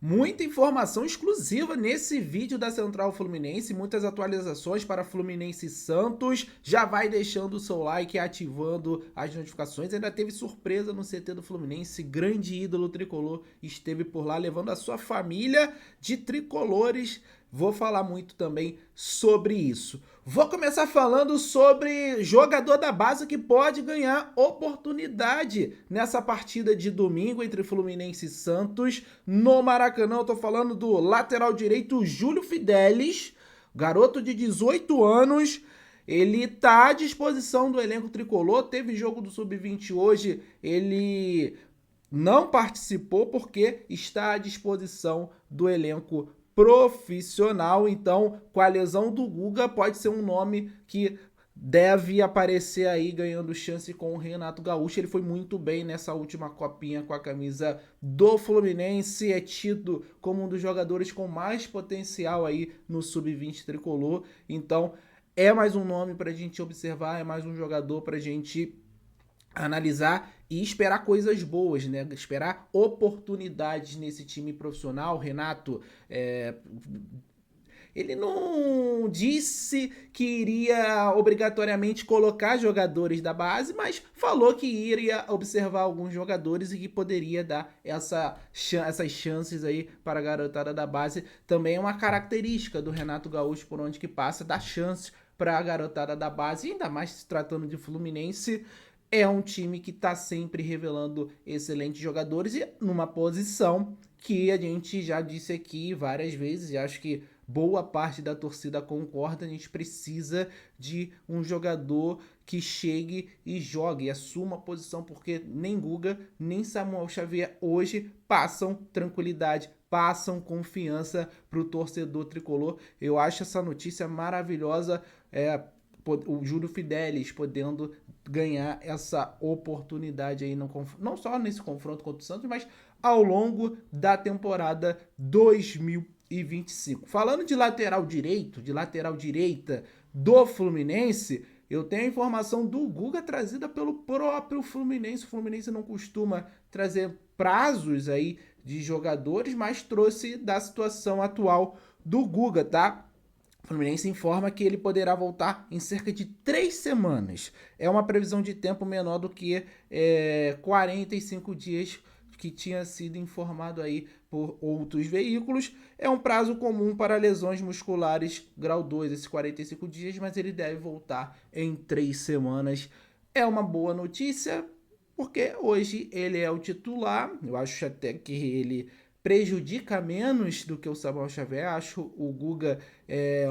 Muita informação exclusiva nesse vídeo da Central Fluminense, muitas atualizações para Fluminense e Santos. Já vai deixando o seu like e ativando as notificações. Ainda teve surpresa no CT do Fluminense, grande ídolo tricolor esteve por lá levando a sua família de tricolores. Vou falar muito também sobre isso. Vou começar falando sobre jogador da base que pode ganhar oportunidade nessa partida de domingo entre Fluminense e Santos no Maracanã. Eu tô falando do lateral direito Júlio Fidelis, garoto de 18 anos. Ele tá à disposição do elenco tricolor. Teve jogo do Sub-20 hoje. Ele não participou porque está à disposição do elenco profissional. Então, com a lesão do Guga, pode ser um nome que deve aparecer aí ganhando chance com o Renato Gaúcho. Ele foi muito bem nessa última copinha com a camisa do Fluminense, é tido como um dos jogadores com mais potencial aí no Sub-20 tricolor. Então, é mais um nome para a gente observar, é mais um jogador para a gente analisar e esperar coisas boas, né? Esperar oportunidades nesse time profissional. Renato, ele não disse que iria obrigatoriamente colocar jogadores da base, mas falou que iria observar alguns jogadores e que poderia dar essas chances aí para a garotada da base. Também é uma característica do Renato Gaúcho, por onde que passa, dar chances para a garotada da base, ainda mais se tratando de Fluminense. É um time que está sempre revelando excelentes jogadores e numa posição que a gente já disse aqui várias vezes, e acho que boa parte da torcida concorda, a gente precisa de um jogador que chegue e jogue, e assuma a posição, porque nem Guga, nem Samuel Xavier hoje passam tranquilidade, passam confiança para o torcedor tricolor. Eu acho essa notícia maravilhosa, o Júlio Fidelis podendo ganhar essa oportunidade aí, não só nesse confronto contra o Santos, mas ao longo da temporada 2025. Falando de lateral direito, de lateral direita do Fluminense, eu tenho a informação do Guga trazida pelo próprio Fluminense. O Fluminense não costuma trazer prazos aí de jogadores, mas trouxe da situação atual do Guga, tá? O Fluminense informa que ele poderá voltar em cerca de 3 semanas. É uma previsão de tempo menor do que 45 dias que tinha sido informado aí por outros veículos. É um prazo comum para lesões musculares grau 2, esses 45 dias, mas ele deve voltar em 3 semanas. É uma boa notícia, porque hoje ele é o titular. Eu acho até que ele prejudica menos do que o Samuel Xavier. Acho o Guga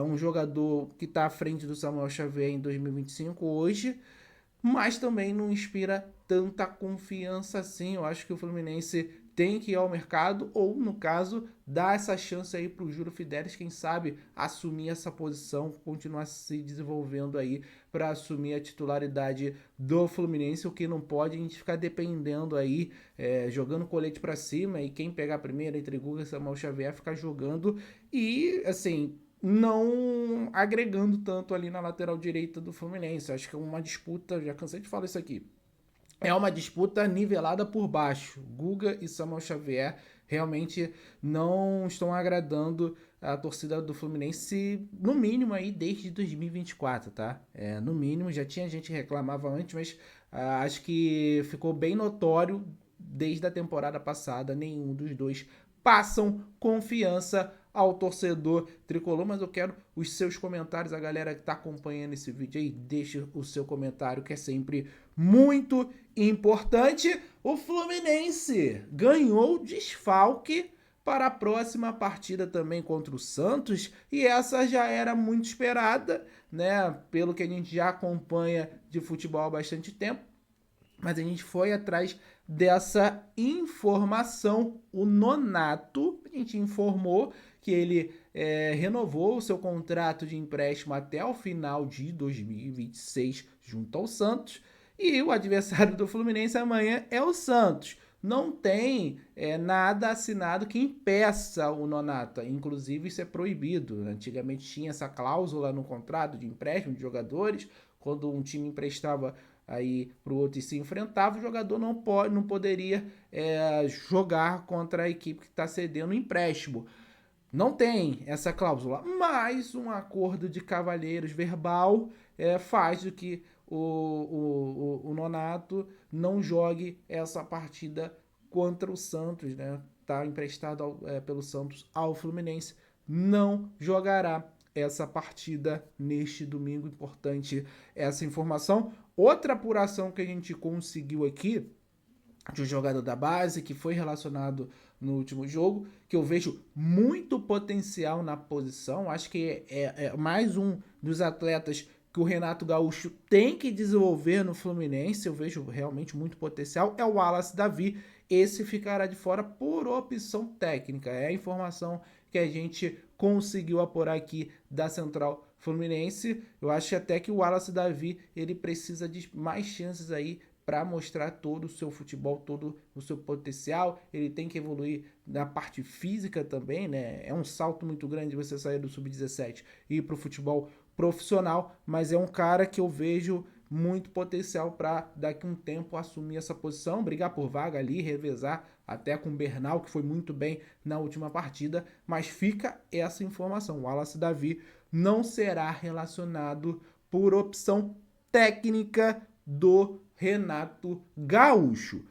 um jogador que está à frente do Samuel Xavier em 2025 hoje, mas também não inspira tanta confiança assim. Eu acho que o Fluminense tem que ir ao mercado, ou no caso, dar essa chance aí para o Júlio Fidelis, quem sabe assumir essa posição, continuar se desenvolvendo aí para assumir a titularidade do Fluminense. O que não pode a gente ficar dependendo aí, jogando colete para cima, e quem pegar primeiro entre Guga e Samuel Xavier ficar jogando e, assim, não agregando tanto ali na lateral direita do Fluminense. Acho que é uma disputa, já cansei de falar isso aqui, é uma disputa nivelada por baixo. Guga e Samuel Xavier realmente não estão agradando a torcida do Fluminense, no mínimo aí desde 2024, tá? No mínimo, já tinha gente que reclamava antes, mas acho que ficou bem notório desde a temporada passada, nenhum dos dois passam confiança ao torcedor tricolor. Mas eu quero os seus comentários, a galera que está acompanhando esse vídeo aí, deixa o seu comentário, que é sempre muito importante. O Fluminense ganhou desfalque para a próxima partida também contra o Santos, e essa já era muito esperada, né? Pelo que a gente já acompanha de futebol há bastante tempo. Mas a gente foi atrás dessa informação. O Nonato, a gente informou que ele renovou o seu contrato de empréstimo até o final de 2026 junto ao Santos. E o adversário do Fluminense amanhã é o Santos. Não tem nada assinado que impeça o Nonato. Inclusive, isso é proibido. Antigamente tinha essa cláusula no contrato de empréstimo de jogadores. Quando um time emprestava aí para o outro e se enfrentava, o jogador não poderia jogar contra a equipe que está cedendo o empréstimo. Não tem essa cláusula, mas um acordo de cavalheiros verbal faz com que o Nonato não jogue essa partida contra o Santos, né? Tá emprestado pelo Santos ao Fluminense, não jogará essa partida neste domingo. Importante essa informação. Outra apuração que a gente conseguiu aqui de um jogador da base que foi relacionado no último jogo, que eu vejo muito potencial na posição. Acho que é mais um dos atletas que o Renato Gaúcho tem que desenvolver no Fluminense. Eu vejo realmente muito potencial. É o Wallace Davi. Esse ficará de fora por opção técnica. É a informação que a gente conseguiu apurar aqui da Central Fluminense. Eu acho até que o Wallace Davi ele precisa de mais chances aí para mostrar todo o seu futebol, todo o seu potencial. Ele tem que evoluir na parte física também, né? É um salto muito grande você sair do sub-17 e ir para o futebol profissional, mas é um cara que eu vejo muito potencial para daqui a um tempo assumir essa posição, brigar por vaga ali, revezar até com o Bernal, que foi muito bem na última partida, mas fica essa informação, o Wallace Davi não será relacionado por opção técnica do Renato Gaúcho.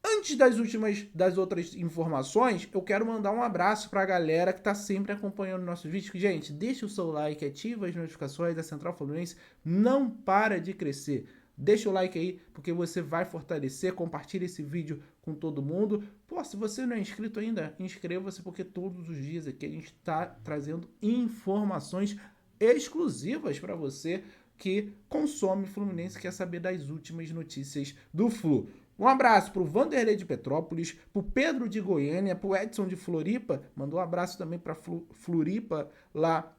Antes das outras informações, eu quero mandar um abraço para a galera que está sempre acompanhando nossos vídeos. Gente, deixa o seu like, ativa as notificações, da Central Fluminense não para de crescer. Deixa o like aí, porque você vai fortalecer, compartilha esse vídeo com todo mundo. Pô, se você não é inscrito ainda, inscreva-se, porque todos os dias aqui a gente está trazendo informações exclusivas para você que consome Fluminense e quer saber das últimas notícias do Flu. Um abraço pro Vanderlei de Petrópolis, pro Pedro de Goiânia, pro Edson de Floripa, mandou um abraço também pra Floripa lá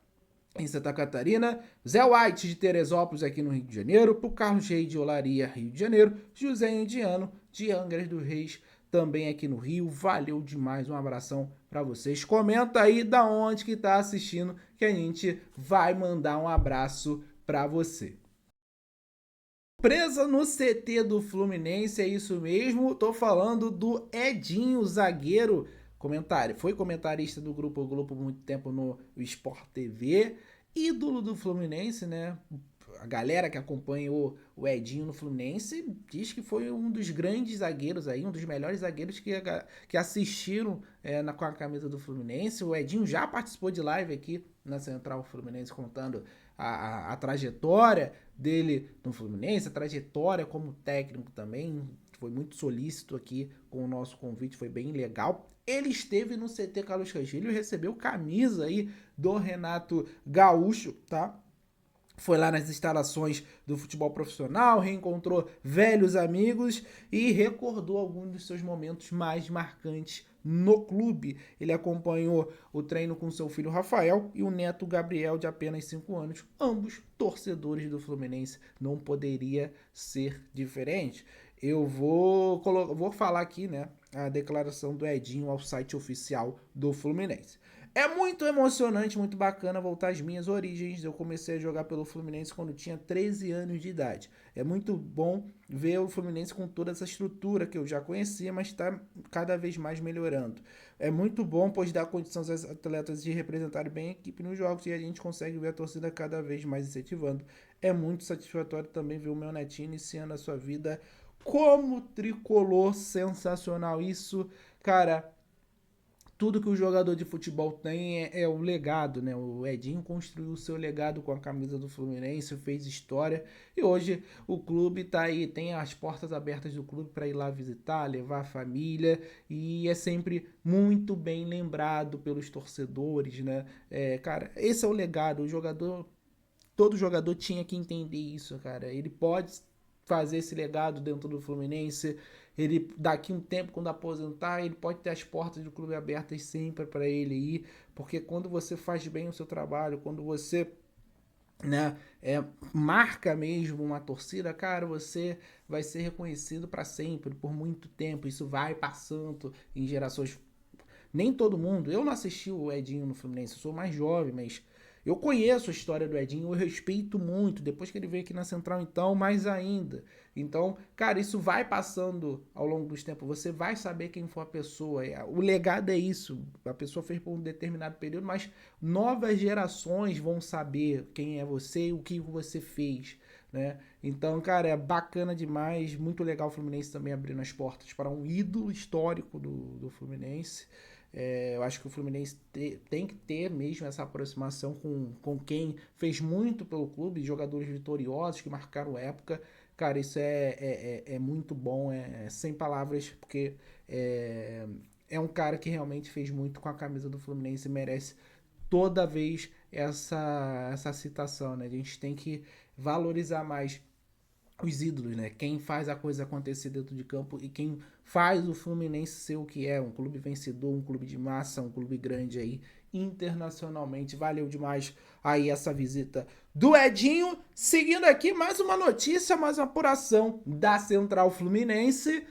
em Santa Catarina, Zé White de Teresópolis aqui no Rio de Janeiro, pro Carlos Reis de Olaria, Rio de Janeiro, José Indiano de Angra dos Reis, também aqui no Rio. Valeu demais, um abração para vocês. Comenta aí da onde que tá assistindo, que a gente vai mandar um abraço para você. Presa no CT do Fluminense, é isso mesmo, tô falando do Edinho, zagueiro, foi comentarista do Grupo Globo por muito tempo no Sport TV, ídolo do Fluminense, né? A galera que acompanhou o Edinho no Fluminense diz que foi um dos grandes zagueiros aí, um dos melhores zagueiros que assistiram com a camisa do Fluminense. O Edinho já participou de live aqui na Central Fluminense contando a trajetória dele no Fluminense, a trajetória como técnico também. Foi muito solícito aqui com o nosso convite, foi bem legal. Ele esteve no CT Carlos Castilho e recebeu camisa aí do Renato Gaúcho, tá? Foi lá nas instalações do futebol profissional, reencontrou velhos amigos e recordou alguns dos seus momentos mais marcantes no clube. Ele acompanhou o treino com seu filho Rafael e o neto Gabriel, de apenas 5 anos, ambos torcedores do Fluminense. Não poderia ser diferente. Eu vou falar aqui, né, a declaração do Edinho ao site oficial do Fluminense. É muito emocionante, muito bacana voltar às minhas origens. Eu comecei a jogar pelo Fluminense quando tinha 13 anos de idade. É muito bom ver o Fluminense com toda essa estrutura que eu já conhecia, mas está cada vez mais melhorando. É muito bom, pois dá condições aos atletas de representarem bem a equipe nos jogos e a gente consegue ver a torcida cada vez mais incentivando. É muito satisfatório também ver o meu netinho iniciando a sua vida como tricolor. Sensacional isso, cara. Tudo que o jogador de futebol tem é o legado, né? O Edinho construiu o seu legado com a camisa do Fluminense, fez história e hoje o clube tá aí, tem as portas abertas do clube para ir lá visitar, levar a família e é sempre muito bem lembrado pelos torcedores, né? Cara, esse é o legado. Todo jogador tinha que entender isso, cara. Ele pode fazer esse legado dentro do Fluminense. Ele, daqui um tempo, quando aposentar, ele pode ter as portas do clube abertas sempre para ele ir, porque quando você faz bem o seu trabalho, quando você, né, marca mesmo uma torcida, cara, você vai ser reconhecido para sempre, por muito tempo. Isso vai passando em gerações. Nem todo mundo. Eu não assisti o Edinho no Fluminense, eu sou mais jovem, mas Eu conheço a história do Edinho, eu respeito muito, depois que ele veio aqui na Central, então, mais ainda. Então, cara, isso vai passando ao longo dos tempos, você vai saber quem foi a pessoa. O legado é isso, a pessoa fez por um determinado período, mas novas gerações vão saber quem é você e o que você fez, né? Então, cara, é bacana demais, muito legal o Fluminense também abrindo as portas para um ídolo histórico do Fluminense. Eu acho que o Fluminense tem que ter mesmo essa aproximação com quem fez muito pelo clube, jogadores vitoriosos que marcaram época. Cara, isso é muito bom, sem palavras, porque é um cara que realmente fez muito com a camisa do Fluminense e merece toda vez essa citação, né? A gente tem que valorizar mais os ídolos, né? Quem faz a coisa acontecer dentro de campo e quem faz o Fluminense ser o que é, um clube vencedor, um clube de massa, um clube grande aí internacionalmente. Valeu demais aí essa visita do Edinho. Seguindo aqui mais uma notícia, mais uma apuração da Central Fluminense.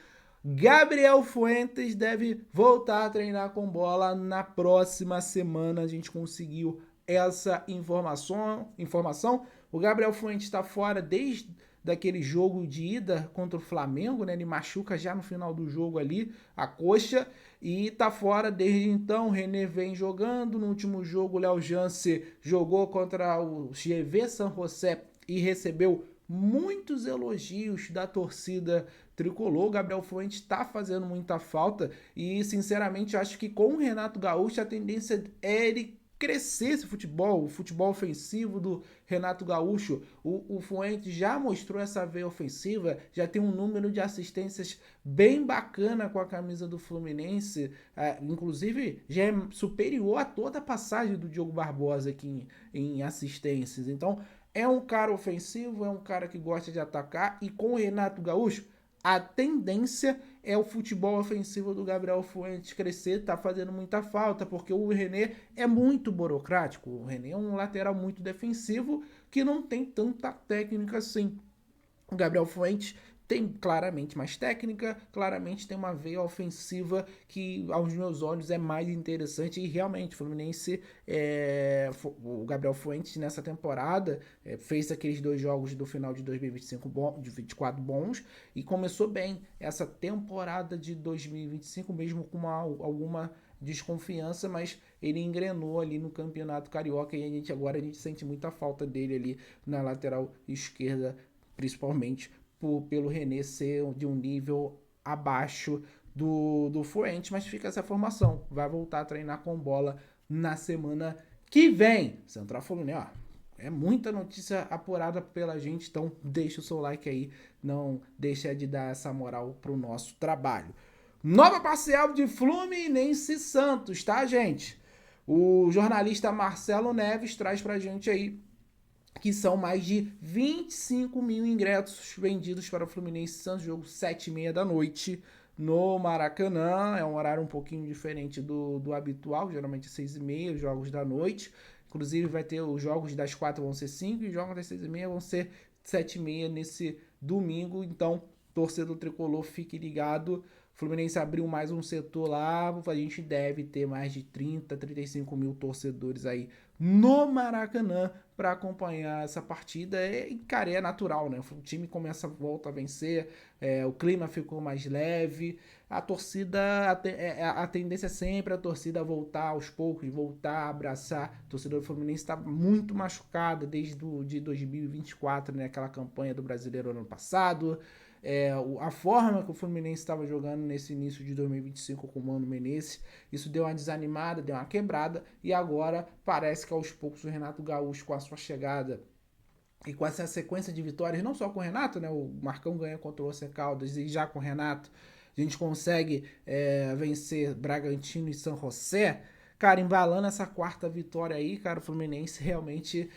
Gabriel Fuentes deve voltar a treinar com bola na próxima semana. A gente conseguiu essa informação. O Gabriel Fuentes está fora desde daquele jogo de ida contra o Flamengo, né? Ele machuca já no final do jogo ali a coxa e tá fora desde então. O René vem jogando. No último jogo, o Léo Jance jogou contra o GV San José e recebeu muitos elogios da torcida tricolor. O Gabriel Fuentes está fazendo muita falta e, sinceramente, acho que com o Renato Gaúcho a tendência é ele crescer esse futebol, o futebol ofensivo do Renato Gaúcho. O Fuentes já mostrou essa veia ofensiva, já tem um número de assistências bem bacana com a camisa do Fluminense, inclusive já é superior a toda a passagem do Diogo Barbosa aqui em assistências. Então é um cara ofensivo, é um cara que gosta de atacar, e com o Renato Gaúcho a tendência é o futebol ofensivo do Gabriel Fuentes crescer. Tá fazendo muita falta, porque o René é muito burocrático. O René é um lateral muito defensivo que não tem tanta técnica assim. O Gabriel Fuentes tem claramente mais técnica, claramente tem uma veia ofensiva que aos meus olhos é mais interessante, e realmente o Fluminense, o Gabriel Fuentes nessa temporada fez aqueles 2 jogos do final de 2025 de 24 bons e começou bem essa temporada de 2025 mesmo com alguma desconfiança, mas ele engrenou ali no Campeonato Carioca e agora a gente sente muita falta dele ali na lateral esquerda, principalmente pelo René ser de um nível abaixo do Fuentes, mas fica essa formação. Vai voltar a treinar com bola na semana que vem. Central Fluminense, ó, é muita notícia apurada pela gente, então deixa o seu like aí, não deixa de dar essa moral pro nosso trabalho. Nova parcial de Fluminense Santos, tá, gente? O jornalista Marcelo Neves traz pra gente aí que são mais de 25 mil ingressos vendidos para o Fluminense Santos, jogo 7h30 da noite no Maracanã. É um horário um pouquinho diferente do habitual, geralmente 6h30, os jogos da noite. Inclusive vai ter os jogos das 4 vão ser 5 e os jogos das 6h30 vão ser 7h30 nesse domingo. Então, torcedor tricolor, fique ligado. O Fluminense abriu mais um setor lá, a gente deve ter mais de 30, 35 mil torcedores aí no Maracanã para acompanhar essa partida. Cara, é natural, né? O time volta a vencer, o clima ficou mais leve, a torcida, a tendência é sempre a torcida voltar aos poucos, voltar a abraçar. O torcedor do Fluminense está muito machucado desde de 2024, né? Aquela campanha do Brasileiro ano passado. A forma que o Fluminense estava jogando nesse início de 2025 com o Mano Menezes, isso deu uma desanimada, deu uma quebrada, e agora parece que aos poucos o Renato Gaúcho, com a sua chegada e com essa sequência de vitórias, não só com o Renato, né? O Marcão ganha contra o Once Caldas, e já com o Renato a gente consegue vencer Bragantino e San José. Cara, embalando essa 4ª vitória aí, cara, o Fluminense realmente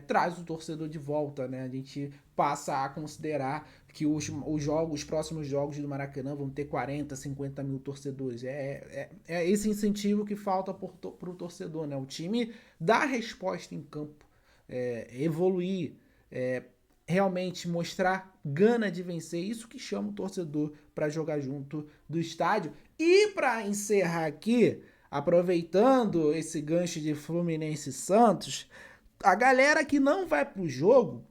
traz o torcedor de volta, né? A gente passa a considerar que os próximos jogos do Maracanã vão ter 40, 50 mil torcedores. É esse incentivo que falta pro torcedor, né? O time dá resposta em campo, evoluir, realmente mostrar gana de vencer, isso que chama o torcedor para jogar junto do estádio. E para encerrar aqui, aproveitando esse gancho de Fluminense Santos, A galera que não vai pro jogo,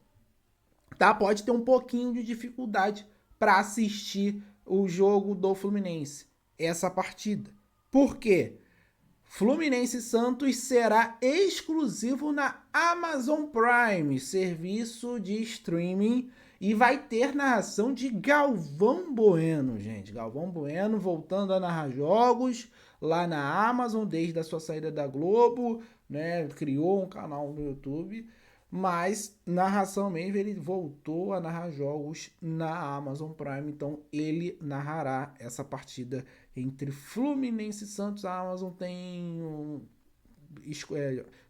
tá, pode ter um pouquinho de dificuldade para assistir o jogo do Fluminense, essa partida. Por quê? Fluminense e Santos será exclusivo na Amazon Prime, serviço de streaming, e vai ter narração de Galvão Bueno, gente. Galvão Bueno voltando a narrar jogos lá na Amazon desde a sua saída da Globo, né? Criou um canal no YouTube, mas narração mesmo, ele voltou a narrar jogos na Amazon Prime, então ele narrará essa partida entre Fluminense e Santos. A Amazon tem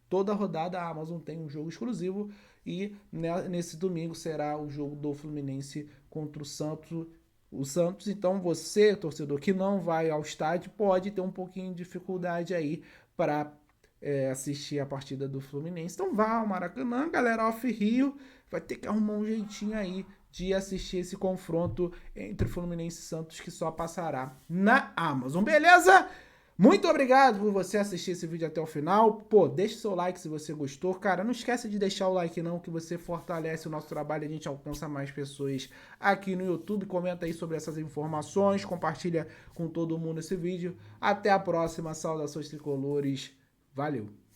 toda rodada a Amazon tem um jogo exclusivo, e nesse domingo será o jogo do Fluminense contra o Santos. Então você, torcedor que não vai ao estádio, pode ter um pouquinho de dificuldade aí para assistir a partida do Fluminense. Então vá ao Maracanã, galera, off-Rio, vai ter que arrumar um jeitinho aí de assistir esse confronto entre Fluminense e Santos, que só passará na Amazon, beleza? Muito obrigado por você assistir esse vídeo até o final. Pô, deixa o seu like se você gostou. Cara, não esquece de deixar o like não, que você fortalece o nosso trabalho, a gente alcança mais pessoas aqui no YouTube. Comenta aí sobre essas informações, compartilha com todo mundo esse vídeo. Até a próxima, saudações tricolores. Valeu!